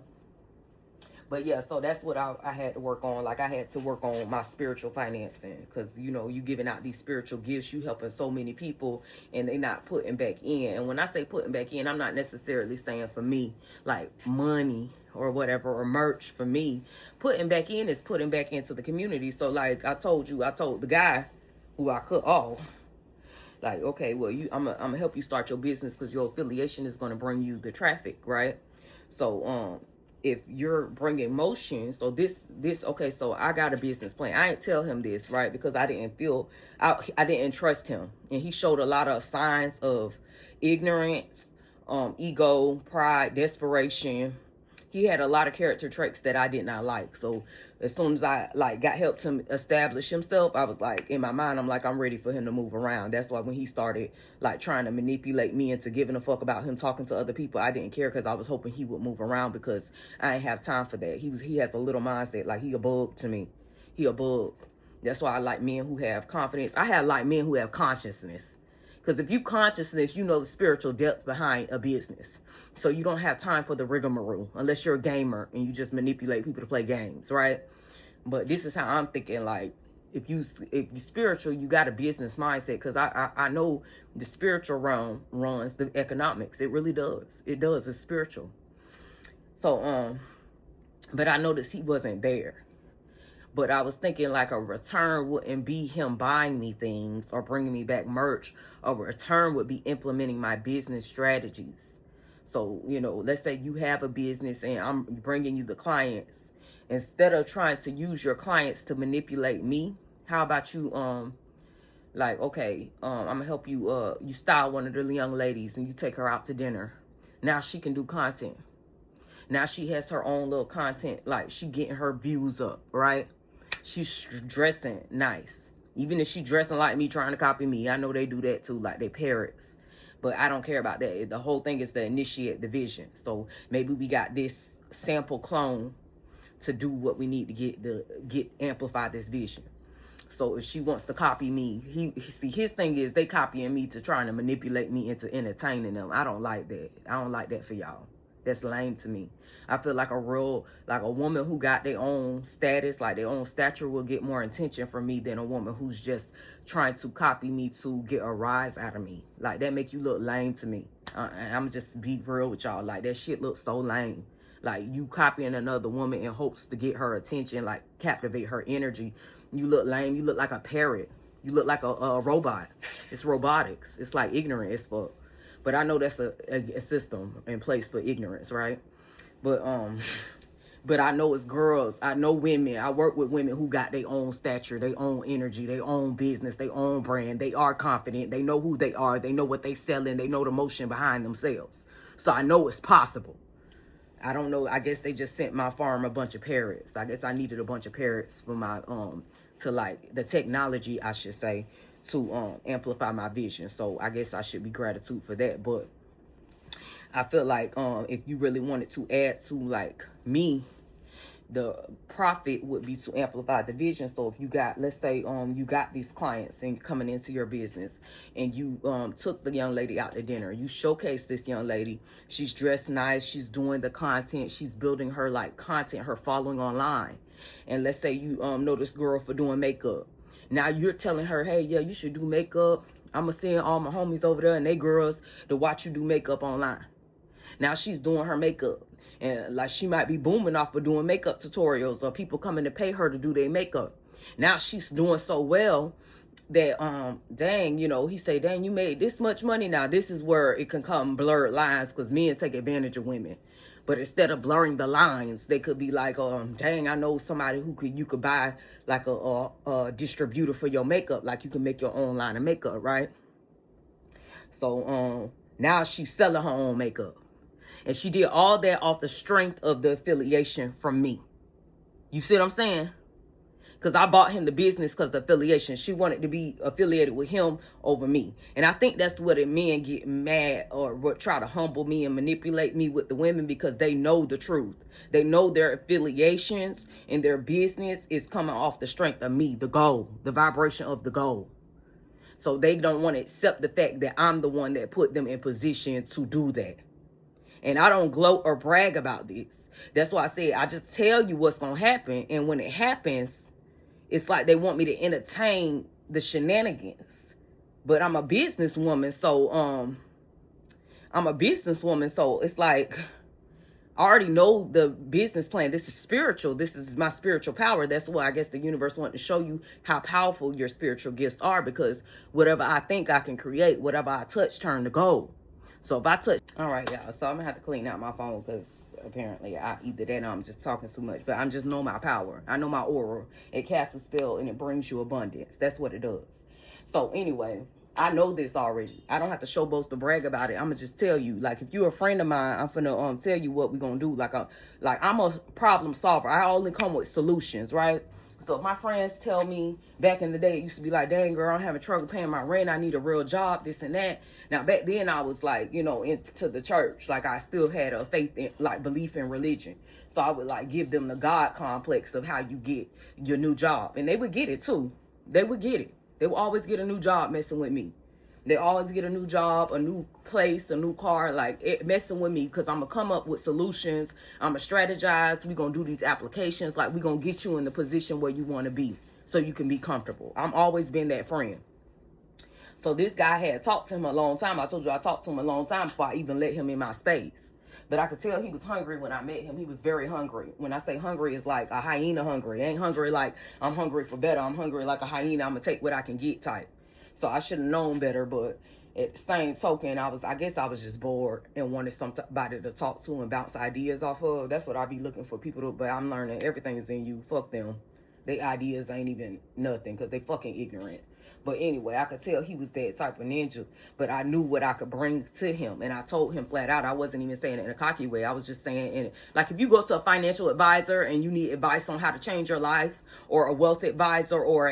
But yeah, so that's what I had to work on. Like, I had to work on my spiritual financing. Because, you know, you giving out these spiritual gifts, you helping so many people, and they not putting back in. And when I say putting back in, I'm not necessarily saying for me, like money or whatever, or merch for me. Putting back in is putting back into the community. So, like I told the guy who I cut off, like, okay, well, I'm gonna help you start your business because your affiliation is going to bring you the traffic, right? So, if you're bringing motion, so okay, so I got a business plan. I didn't tell him this, right? Because I didn't trust him. And he showed a lot of signs of ignorance, ego, pride, desperation. He had a lot of character traits that I did not like. So as soon as I got helped him establish himself, I was like, in my mind, I'm like, I'm ready for him to move around. That's why when he started like trying to manipulate me into giving a fuck about him talking to other people, I didn't care, because I was hoping he would move around, because I ain't have time for that. He has a little mindset, like he a bug to me. He a bug. That's why I like men who have confidence. I have like men who have consciousness. Because if you consciousness, you know the spiritual depth behind a business. So you don't have time for the rigmarole unless you're a gamer and you just manipulate people to play games, right? But this is how I'm thinking. Like, if you spiritual, you got a business mindset. Because I know the spiritual realm runs the economics. It really does. It does. It's spiritual. So but I noticed he wasn't there. But I was thinking like a return wouldn't be him buying me things or bringing me back merch. A return would be implementing my business strategies. So, you know, let's say you have a business and I'm bringing you the clients. Instead of trying to use your clients to manipulate me, how about you, like, okay, I'm going to help you, you style one of the young ladies and you take her out to dinner. Now she can do content. Now she has her own little content, like she getting her views up, right? She's dressing nice. Even if she dressing like me, trying to copy me, I know they do that too, like they parrots. But I don't care about that. The whole thing is to initiate the vision. So maybe we got this sample clone to do what we need to get amplify this vision. So if she wants to copy me, see, his thing is they copying me to trying to manipulate me into entertaining them. I don't like that. I don't like that for y'all. That's lame to me. I feel like a woman who got their own status, like their own stature, will get more attention from me than a woman who's just trying to copy me to get a rise out of me. Like, that make you look lame to me. I'm just be real with y'all. Like, that shit looks so lame. Like, you copying another woman in hopes to get her attention, like captivate her energy. You look lame. You look like a parrot. You look like a robot. It's robotics. It's like ignorant as fuck. But I know that's a system in place for ignorance, right? But I know it's girls. I know women. I work with women who got their own stature, their own energy, their own business, their own brand. They are confident. They know who they are. They know what they selling. They know the motion behind themselves. So I know it's possible. I don't know. I guess they just sent my farm a bunch of parrots. I guess I needed a bunch of parrots for my to like the technology, I should say, to amplify my vision. So I guess I should be gratitude for that. But I feel like if you really wanted to add to like me, the profit would be to amplify the vision. So if you got, let's say you got these clients and coming into your business, and you took the young lady out to dinner, you showcase this young lady, she's dressed nice, she's doing the content, she's building her like content, her following online. And let's say you know this girl for doing makeup. Now you're telling her, hey, yeah, you should do makeup. I'm gonna send all my homies over there and they girls to watch you do makeup online. Now she's doing her makeup, and like she might be booming off of doing makeup tutorials or people coming to pay her to do their makeup. Now she's doing so well that dang, you know, he say, dang, you made this much money. Now this is where it can come blurred lines, because men take advantage of women. But instead of blurring the lines, they could be like, dang, I know somebody who you could buy like a distributor for your makeup, like you can make your own line of makeup, right? So now she's selling her own makeup. And she did all that off the strength of the affiliation from me. You see what I'm saying? Because I bought him the business because the affiliation. She wanted to be affiliated with him over me. And I think that's where the men get mad or try to humble me and manipulate me with the women, because they know the truth. They know their affiliations and their business is coming off the strength of me, the goal, the vibration of the goal. So they don't want to accept the fact that I'm the one that put them in position to do that. And I don't gloat or brag about this. That's why I say I just tell you what's going to happen. And when it happens, it's like they want me to entertain the shenanigans. But I'm a businesswoman, so it's like I already know the business plan. This is spiritual. This is my spiritual power. That's why I guess the universe wanted to show you how powerful your spiritual gifts are, because whatever I think I can create, whatever I touch turn to gold. So if I touch, all right, y'all. So I'm gonna have to clean out my phone, because apparently either that or I'm just talking too much. But I'm just know my power. I know my aura. It casts a spell and it brings you abundance. That's what it does. So anyway, I know this already. I don't have to show boast to brag about it. I'm gonna just tell you. Like, if you're a friend of mine, I'm finna tell you what we're gonna do. Like I'm a problem solver. I only come with solutions, right? So if my friends tell me back in the day, it used to be like, dang, girl, I'm having trouble paying my rent. I need a real job, this and that. Now, back then I was like, you know, into the church. Like, I still had a faith in, like, belief in religion. So I would like give them the God complex of how you get your new job. And they would get it too. They would get it. They would always get a new job messing with me. They always get a new job, a new place, a new car, like messing with me, because I'm going to come up with solutions. I'm going to strategize. We're going to do these applications. Like, we're going to get you in the position where you want to be so you can be comfortable. I'm always been that friend. So this guy had talked to him a long time. I told you I talked to him a long time before I even let him in my space. But I could tell he was hungry when I met him. He was very hungry. When I say hungry, it's like a hyena hungry. It ain't hungry like I'm hungry for better. I'm hungry like a hyena. I'm going to take what I can get type. So I should have known better, but at the same token, I guess I was just bored and wanted somebody to talk to and bounce ideas off of. That's what I be looking for people to, but I'm learning everything is in you. Fuck them. They ideas ain't even nothing, because they fucking ignorant. But anyway, I could tell he was that type of ninja, but I knew what I could bring to him. And I told him flat out, I wasn't even saying it in a cocky way. I was just saying, like, if you go to a financial advisor and you need advice on how to change your life, or a wealth advisor, or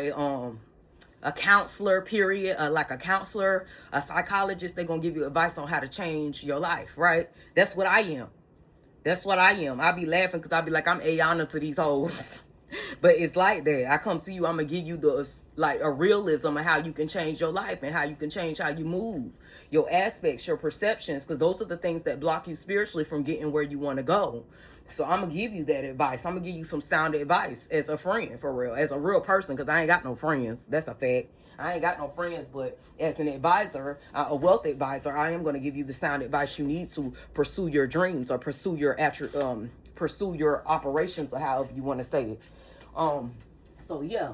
a counselor, period, like a counselor, a psychologist, they're going to give you advice on how to change your life, right? That's what I am. That's what I am. I be laughing because I be like, I'm Ayana to these hoes. But it's like that. I come to you, I'm going to give you a realism of how you can change your life and how you can change how you move, your aspects, your perceptions, because those are the things that block you spiritually from getting where you want to go. So I'm going to give you that advice. I'm going to give you some sound advice as a friend, for real, as a real person, because I ain't got no friends. That's a fact. I ain't got no friends, but as an advisor, a wealth advisor, I am going to give you the sound advice you need to pursue your dreams or pursue your operations, or however you want to say it. So yeah.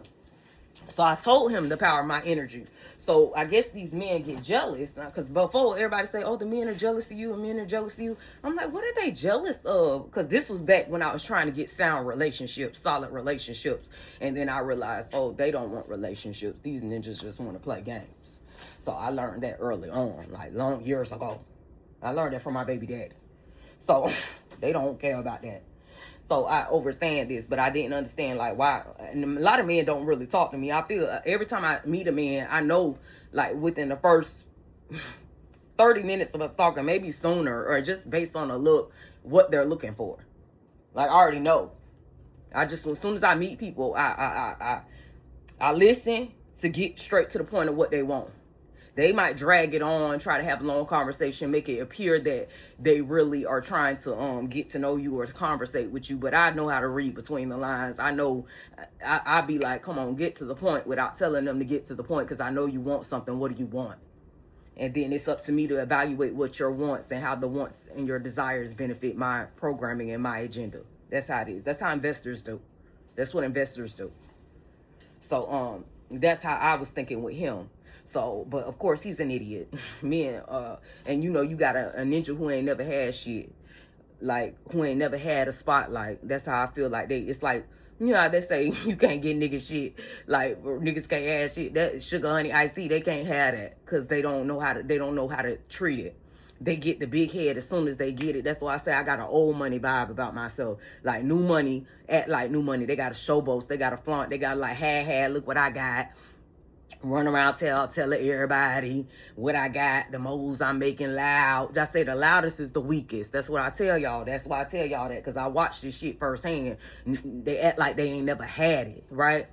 So I told him the power of my energy. So I guess these men get jealous, because before everybody say, oh, the men are jealous of you and men are jealous of you. I'm like, what are they jealous of? Because this was back when I was trying to get sound relationships, solid relationships. And then I realized, oh, they don't want relationships. These ninjas just want to play games. So I learned that early on, like long years ago. I learned that from my baby daddy. So they don't care about that. So I understand this, but I didn't understand, like, why. And a lot of men don't really talk to me. I feel every time I meet a man, I know, like, within the first 30 minutes of us talking, maybe sooner, or just based on a look, what they're looking for. Like, I already know. As soon as I meet people, I listen to get straight to the point of what they want. They might drag it on, try to have a long conversation, make it appear that they really are trying to get to know you or to conversate with you. But I know how to read between the lines. I know I be like, come on, get to the point, without telling them to get to the point, because I know you want something. What do you want? And then it's up to me to evaluate what your wants and how the wants and your desires benefit my programming and my agenda. That's how it is. That's how investors do. That's what investors do. So that's how I was thinking with him. So, but of course he's an idiot. Man, and you know, you got a ninja who ain't never had shit. Like, who ain't never had a spotlight. That's how I feel like it's like, you know how they say you can't get niggas shit. Like, niggas can't have shit. That sugar, honey, icy, they can't have that. Cause they don't know how to treat it. They get the big head as soon as they get it. That's why I say I got an old money vibe about myself. Like, new money, act like new money. They got a showboat. They got a flaunt. They got like, look what I got. Run around, tell everybody what I got, the moves I'm making loud. I say the loudest is the weakest. That's what I tell y'all. That's why I tell y'all that, because I watched this shit firsthand. They act like they ain't never had it, right?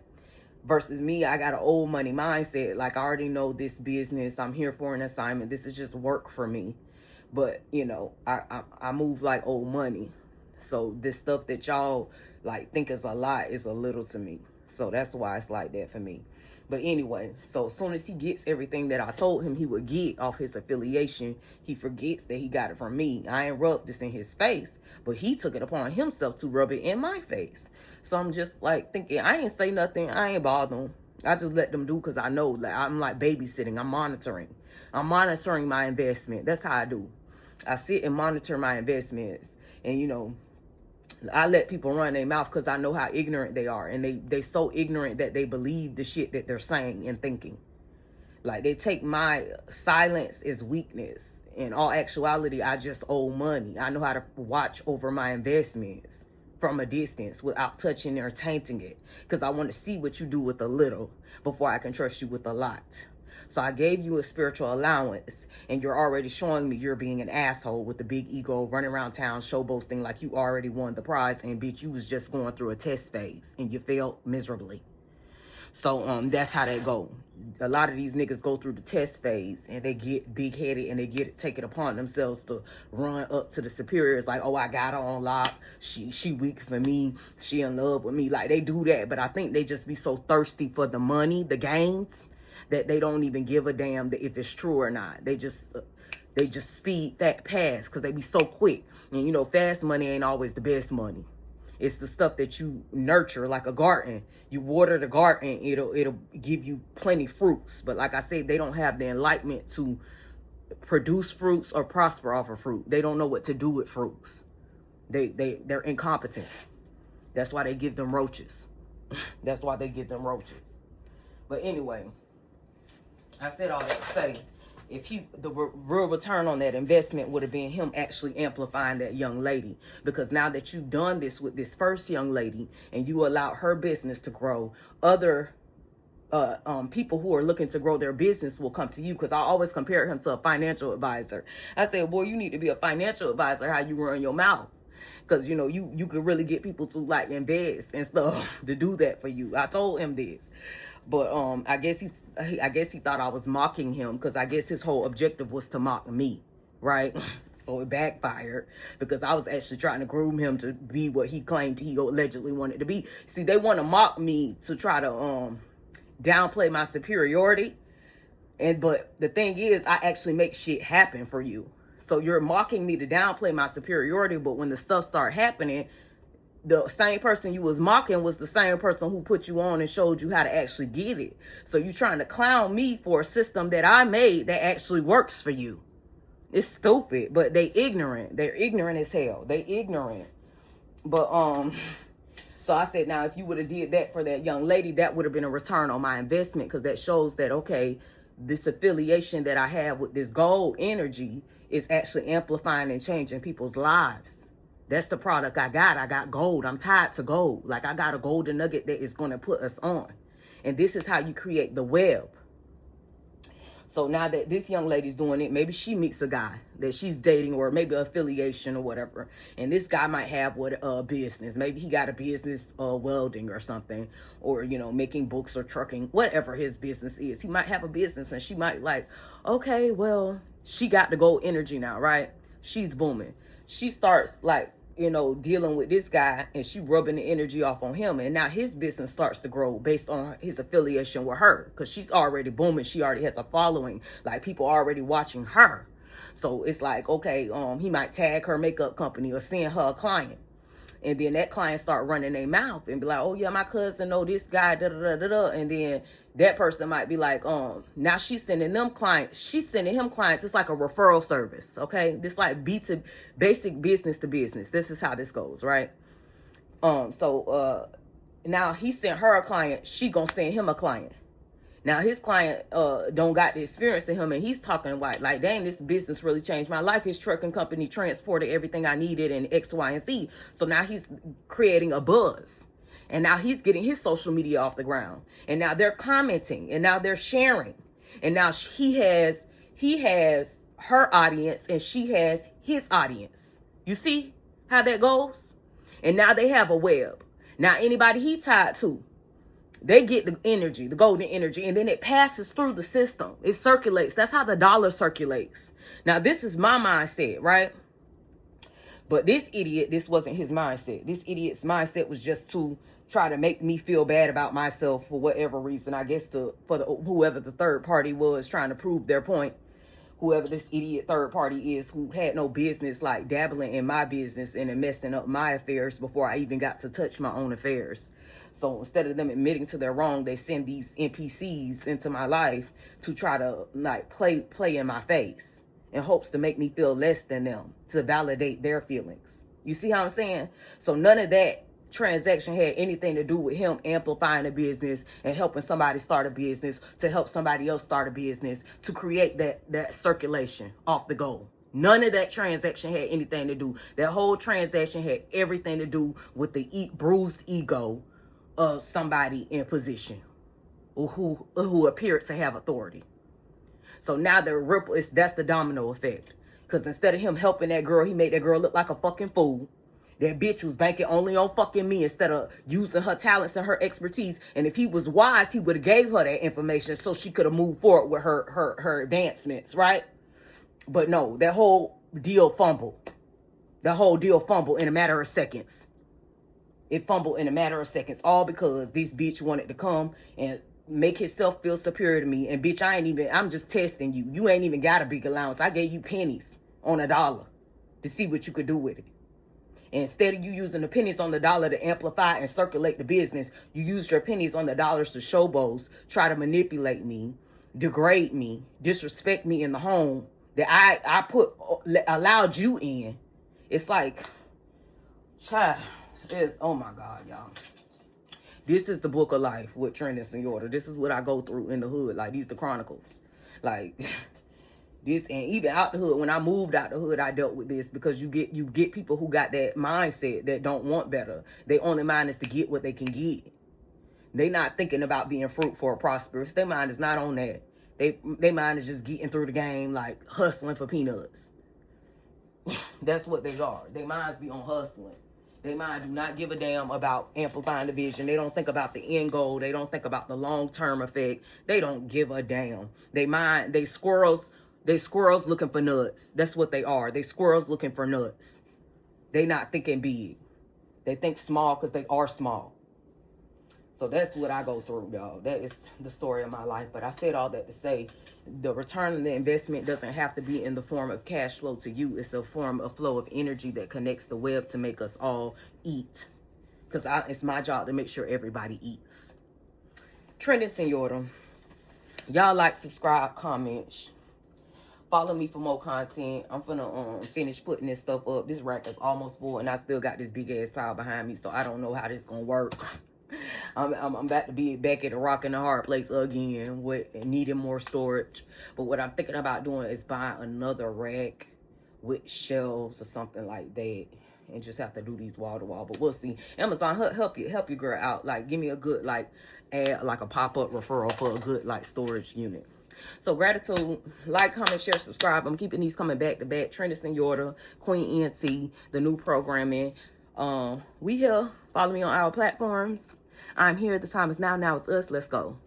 Versus me, I got an old money mindset. Like, I already know this business. I'm here for an assignment. This is just work for me. But, you know, I move like old money. So this stuff that y'all like think is a lot is a little to me. So that's why it's like that for me. But anyway, so as soon as he gets everything that I told him he would get off his affiliation, he forgets that he got it from me. I ain't rubbed this in his face, but he took it upon himself to rub it in my face. So I'm just like thinking, I ain't say nothing. I ain't bother them. I just let them do, because I know, like, I'm like babysitting. I'm monitoring. I'm monitoring my investment. That's how I do. I sit and monitor my investments. And, you know, I let people run their mouth because I know how ignorant they are. And they so ignorant that they believe the shit that they're saying and thinking. Like, they take my silence as weakness. In all actuality, I just owe money. I know how to watch over my investments from a distance without touching or tainting it. Because I want to see what you do with a little before I can trust you with a lot. So I gave you a spiritual allowance, and you're already showing me you're being an asshole with the big ego, running around town show boasting like you already won the prize, and bitch, you was just going through a test phase and you failed miserably. So that's how that go. A lot of these niggas go through the test phase and they get big headed and they take it upon themselves to run up to the superiors like, oh, I got her on lock. She weak for me. She in love with me. Like, they do that, but I think they just be so thirsty for the money, the gains, that they don't even give a damn if it's true or not. They just speed that past because they be so quick. And you know, fast money ain't always the best money. It's the stuff that you nurture, like a garden. You water the garden, it'll give you plenty fruits. But like I said, they don't have the enlightenment to produce fruits or prosper off of fruit. They don't know what to do with fruits. They're incompetent. That's why they give them roaches. That's why they give them roaches. But anyway, I said all that to say, if the real return on that investment would have been him actually amplifying that young lady. Because now that you've done this with this first young lady and you allowed her business to grow, other people who are looking to grow their business will come to you. Because I always compare him to a financial advisor. I said, boy, you need to be a financial advisor, how you run your mouth. Because, you know, you could really get people to like invest and stuff to do that for you. I told him this. But I guess he thought I was mocking him, because I guess his whole objective was to mock me, right? So it backfired, because I was actually trying to groom him to be what he claimed he allegedly wanted to be. See, they want to mock me to try to downplay my superiority. But the thing is, I actually make shit happen for you. So you're mocking me to downplay my superiority, but when the stuff start happening, the same person you was mocking was the same person who put you on and showed you how to actually get it. So you trying to clown me for a system that I made that actually works for you. It's stupid, but they ignorant. They're ignorant as hell. They ignorant. But so I said, now if you would have did that for that young lady, that would have been a return on my investment, because that shows that, okay, this affiliation that I have with this gold energy is actually amplifying and changing people's lives. That's the product I got. I got gold. I'm tied to gold. Like, I got a golden nugget that is going to put us on. And this is how you create the web. So now that this young lady's doing it, maybe she meets a guy that she's dating, or maybe affiliation or whatever. And this guy might have business. Maybe he got a business welding or something, or, you know, making books or trucking, whatever his business is. He might have a business, and she might like, okay, well, she got the gold energy now, right? She's booming. She starts like, you know, dealing with this guy, and she rubbing the energy off on him. And now his business starts to grow based on his affiliation with her, because she's already booming. She already has a following. Like, people are already watching her. So it's like, okay, he might tag her makeup company or send her a client. And then that client start running their mouth and be like, oh yeah, my cousin know this guy, da da da da da. And then that person might be like, now she's sending them clients. She's sending him clients. It's like a referral service, okay? This like B2 basic business to business. This is how this goes, right? Now he sent her a client. She gonna send him a client. Now his client don't got the experience in him, and he's talking like, dang, this business really changed my life. His trucking company transported everything I needed and X, Y, and Z. So now he's creating a buzz. And now he's getting his social media off the ground. And now they're commenting, and now they're sharing. And now he has her audience, and she has his audience. You see how that goes? And now they have a web. Now anybody he tied to, they get the energy, the golden energy, and then it passes through the system. It circulates. That's how the dollar circulates. Now, this is my mindset, right? But this idiot, this wasn't his mindset. This idiot's mindset was just to try to make me feel bad about myself for whatever reason. I guess whoever the third party was trying to prove their point. Whoever this idiot third party is, who had no business like dabbling in my business and messing up my affairs before I even got to touch my own affairs. So instead of them admitting to their wrong, they send these NPCs into my life to try to like play in my face in hopes to make me feel less than them, to validate their feelings. You see how I'm saying? So none of that transaction had anything to do with him amplifying a business and helping somebody start a business to help somebody else start a business to create that circulation off the goal. None of that transaction had anything to do. That whole transaction had everything to do with the bruised ego of somebody in position or who appeared to have authority. So now the ripple that's the domino effect. Because instead of him helping that girl, he made that girl look like a fucking fool. That bitch was banking only on fucking me instead of using her talents and her expertise. And if he was wise, he would have gave her that information so she could have moved forward with her advancements, right? But no, that whole deal fumbled. The whole deal fumbled in a matter of seconds. It fumbled in a matter of seconds, all because this bitch wanted to come and make himself feel superior to me. And bitch, I'm just testing you. You ain't even got a big allowance. I gave you pennies on a dollar to see what you could do with it. And instead of you using the pennies on the dollar to amplify and circulate the business, you used your pennies on the dollars to showboat, try to manipulate me, degrade me, disrespect me in the home that I allowed you in. It's like, child. Oh my God, y'all. This is the book of life with Trent and Señora. This is what I go through in the hood. Like, these the chronicles. Like this, and even out the hood, when I moved out the hood, I dealt with this, because you get people who got that mindset that don't want better. Their only mind is to get what they can get. They not thinking about being fruitful or prosperous. Their mind is not on that. They mind is just getting through the game, like hustling for peanuts. That's what they are. Their minds be on hustling. Their mind do not give a damn about amplifying the vision. They don't think about the end goal. They don't think about the long-term effect. They don't give a damn. They squirrels looking for nuts. That's what they are. They squirrels looking for nuts. They not thinking big. They think small because they are small. So that's what I go through, y'all. That is the story of my life. But I said all that to say, the return on the investment doesn't have to be in the form of cash flow to you. It's a form of flow of energy that connects the web to make us all eat. Because it's my job to make sure everybody eats. Trending Señora. Y'all like, subscribe, comment. Follow me for more content. I'm finna finish putting this stuff up. This rack is almost full, and I still got this big ass pile behind me, so I don't know how this gonna work. I'm about to be back at the rock and the hard place again with needing more storage. But what I'm thinking about doing is buying another rack with shelves or something like that, and just have to do these wall to wall. But we'll see. Amazon, help your girl out. Like, give me a good ad, like a pop-up referral for a good storage unit. So gratitude. Like, comment, share, subscribe. I'm keeping these coming back to back. Trending Señora, Queen NT, the new programming. We here. Follow me on our platforms. I'm here. The time is now. Now it's us. Let's go.